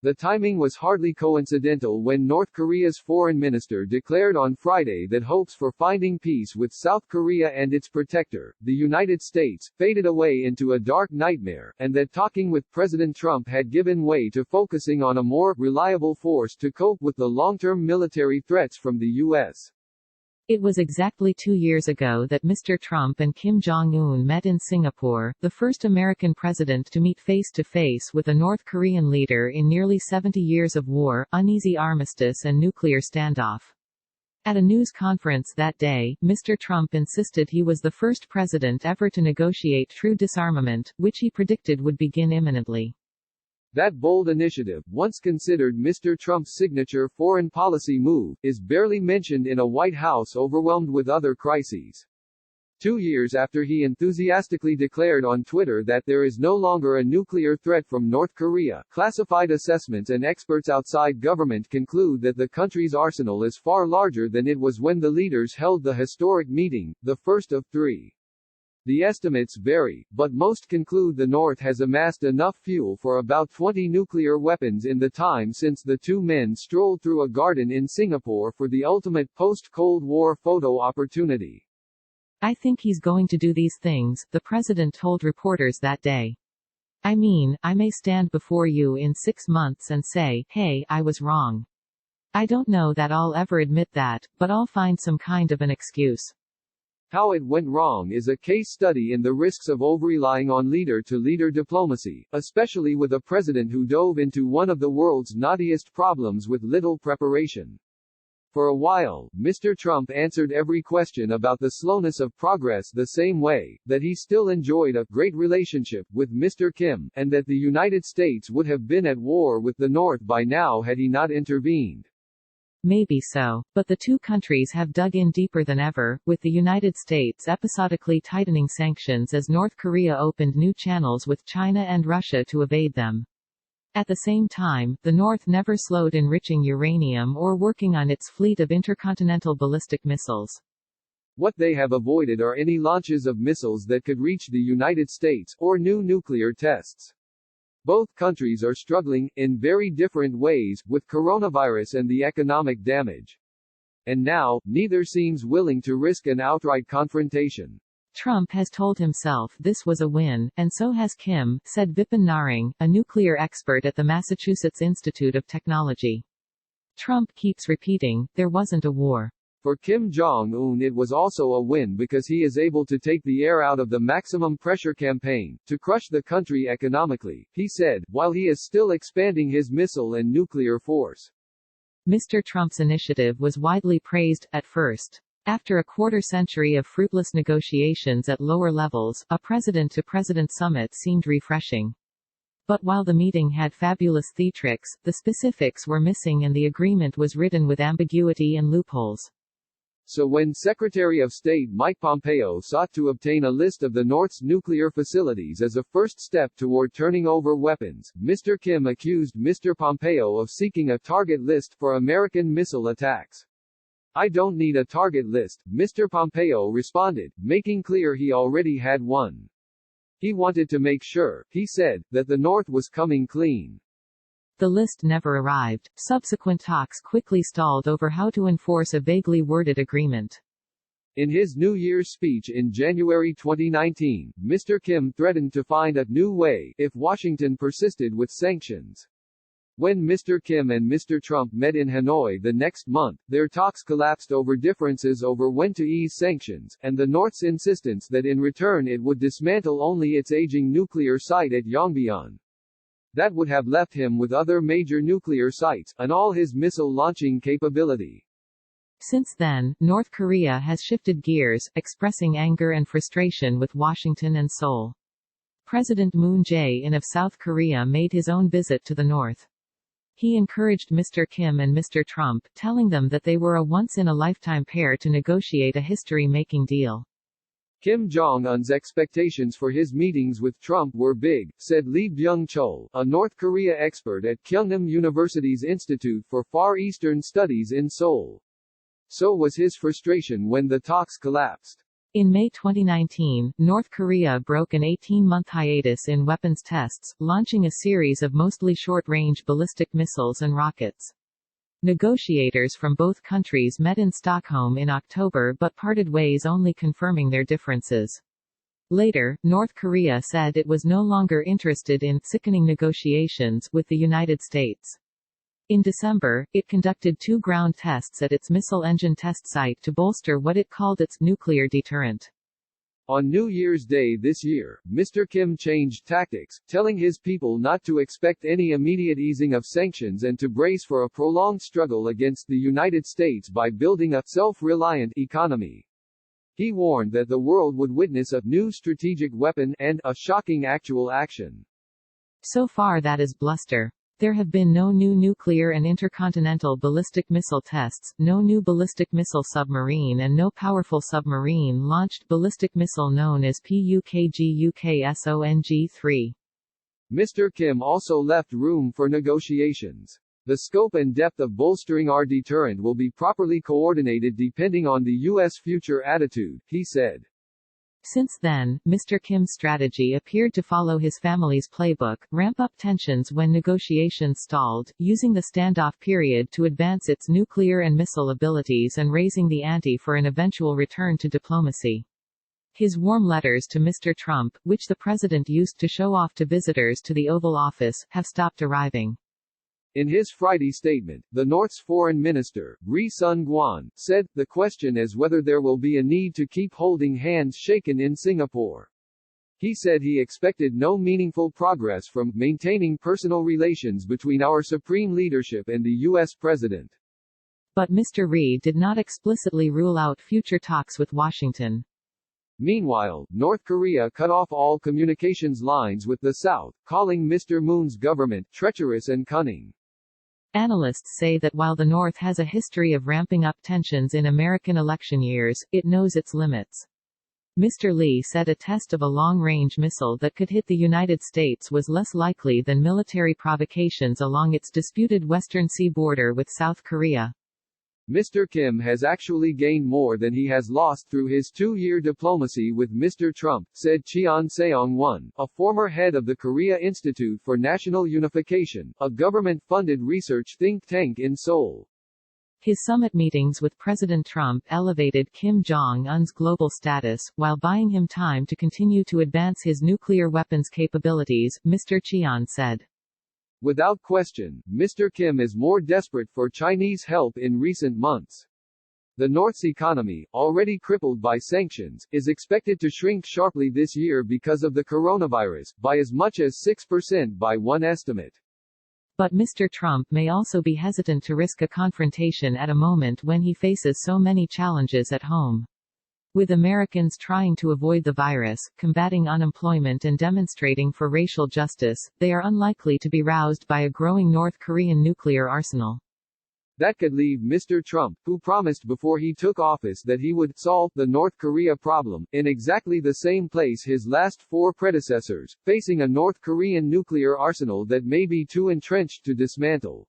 The timing was hardly coincidental when North Korea's foreign minister declared on Friday that hopes for finding peace with South Korea and its protector, the United States, faded away into a dark nightmare, and that talking with President Trump had given way to focusing on a more reliable force to cope with the long-term military threats from the U.S. It was exactly 2 years ago that Mr. Trump and Kim Jong-un met in Singapore, the first American president to meet face-to-face with a North Korean leader in nearly 70 years of war, uneasy armistice and nuclear standoff. At a news conference that day, Mr. Trump insisted he was the first president ever to negotiate true disarmament, which he predicted would begin imminently. That bold initiative, once considered Mr. Trump's signature foreign policy move, is barely mentioned in a White House overwhelmed with other crises. 2 years after he enthusiastically declared on Twitter that there is no longer a nuclear threat from North Korea, classified assessments and experts outside government conclude that the country's arsenal is far larger than it was when the leaders held the historic meeting, the first of 3. The estimates vary, but most conclude the North has amassed enough fuel for about 20 nuclear weapons in the time since the two men strolled through a garden in Singapore for the ultimate post-Cold War photo opportunity. I think he's going to do these things, the president told reporters that day. I mean, I may stand before you in 6 months and say, hey, I was wrong. I don't know that I'll ever admit that, but I'll find some kind of an excuse. How it went wrong is a case study in the risks of over-relying on leader-to-leader diplomacy, especially with a president who dove into one of the world's knottiest problems with little preparation. For a while, Mr. Trump answered every question about the slowness of progress the same way, that he still enjoyed a great relationship with Mr. Kim, and that the United States would have been at war with the North by now had he not intervened. Maybe so, but the two countries have dug in deeper than ever, with the United States episodically tightening sanctions as North Korea opened new channels with China and Russia to evade them. At the same time, the North never slowed enriching uranium or working on its fleet of intercontinental ballistic missiles. What they have avoided are any launches of missiles that could reach the United States, or new nuclear tests. Both countries are struggling, in very different ways, with coronavirus and the economic damage. And now, neither seems willing to risk an outright confrontation. Trump has told himself this was a win, and so has Kim, said Vipin Narang, a nuclear expert at the Massachusetts Institute of Technology. Trump keeps repeating, there wasn't a war. For Kim Jong-un it was also a win because he is able to take the air out of the maximum pressure campaign, to crush the country economically, he said, while he is still expanding his missile and nuclear force. Mr. Trump's initiative was widely praised, at first. After a quarter-century of fruitless negotiations at lower levels, a president-to-president summit seemed refreshing. But while the meeting had fabulous theatrics, the specifics were missing and the agreement was ridden with ambiguity and loopholes. So when Secretary of State Mike Pompeo sought to obtain a list of the North's nuclear facilities as a first step toward turning over weapons, Mr. Kim accused Mr. Pompeo of seeking a target list for American missile attacks. I don't need a target list, Mr. Pompeo responded, making clear he already had one. He wanted to make sure, he said, that the North was coming clean. The list never arrived. Subsequent talks quickly stalled over how to enforce a vaguely worded agreement. In his New Year's speech in January 2019, Mr. Kim threatened to find a new way if Washington persisted with sanctions. When Mr. Kim and Mr. Trump met in Hanoi the next month, their talks collapsed over differences over when to ease sanctions, and the North's insistence that in return it would dismantle only its aging nuclear site at Yongbyon. That would have left him with other major nuclear sites, and all his missile launching capability. Since then, North Korea has shifted gears, expressing anger and frustration with Washington and Seoul. President Moon Jae-in of South Korea made his own visit to the North. He encouraged Mr. Kim and Mr. Trump, telling them that they were a once-in-a-lifetime pair to negotiate a history-making deal. Kim Jong-un's expectations for his meetings with Trump were big, said Lee Byung-chul, a North Korea expert at Kyungham University's Institute for Far Eastern Studies in Seoul. So was his frustration when the talks collapsed. In May 2019, North Korea broke an 18-month hiatus in weapons tests, launching a series of mostly short-range ballistic missiles and rockets. Negotiators from both countries met in Stockholm in October but parted ways, only confirming their differences. Later, North Korea said it was no longer interested in sickening negotiations with the United States. In December, it conducted 2 ground tests at its missile engine test site to bolster what it called its nuclear deterrent. On New Year's Day this year, Mr. Kim changed tactics, telling his people not to expect any immediate easing of sanctions and to brace for a prolonged struggle against the United States by building a self-reliant economy. He warned that the world would witness a new strategic weapon and a shocking actual action. So far that is bluster. There have been no new nuclear and intercontinental ballistic missile tests, no new ballistic missile submarine and no powerful submarine-launched ballistic missile known as PUKGUKSONG-3. Mr. Kim also left room for negotiations. The scope and depth of bolstering our deterrent will be properly coordinated depending on the U.S. future attitude, he said. Since then, Mr. Kim's strategy appeared to follow his family's playbook, ramp up tensions when negotiations stalled, using the standoff period to advance its nuclear and missile abilities and raising the ante for an eventual return to diplomacy. His warm letters to Mr. Trump, which the president used to show off to visitors to the Oval Office, have stopped arriving. In his Friday statement, the North's foreign minister, Ri Sun-gwan, said, "The question is whether there will be a need to keep holding hands shaken in Singapore." He said he expected no meaningful progress from maintaining personal relations between our supreme leadership and the U.S. president. But Mr. Ri did not explicitly rule out future talks with Washington. Meanwhile, North Korea cut off all communications lines with the South, calling Mr. Moon's government treacherous and cunning. Analysts say that while the North has a history of ramping up tensions in American election years, it knows its limits. Mr. Lee said a test of a long-range missile that could hit the United States was less likely than military provocations along its disputed Western Sea border with South Korea. Mr. Kim has actually gained more than he has lost through his 2-year diplomacy with Mr. Trump, said Cheon Seong-won, a former head of the Korea Institute for National Unification, a government-funded research think tank in Seoul. His summit meetings with President Trump elevated Kim Jong-un's global status, while buying him time to continue to advance his nuclear weapons capabilities, Mr. Cheon said. Without question, Mr. Kim is more desperate for Chinese help in recent months. The North's economy, already crippled by sanctions, is expected to shrink sharply this year because of the coronavirus, by as much as 6% by one estimate. But Mr. Trump may also be hesitant to risk a confrontation at a moment when he faces so many challenges at home. With Americans trying to avoid the virus, combating unemployment and demonstrating for racial justice, they are unlikely to be roused by a growing North Korean nuclear arsenal. That could leave Mr. Trump, who promised before he took office that he would solve the North Korea problem, in exactly the same place his last 4 predecessors, facing a North Korean nuclear arsenal that may be too entrenched to dismantle.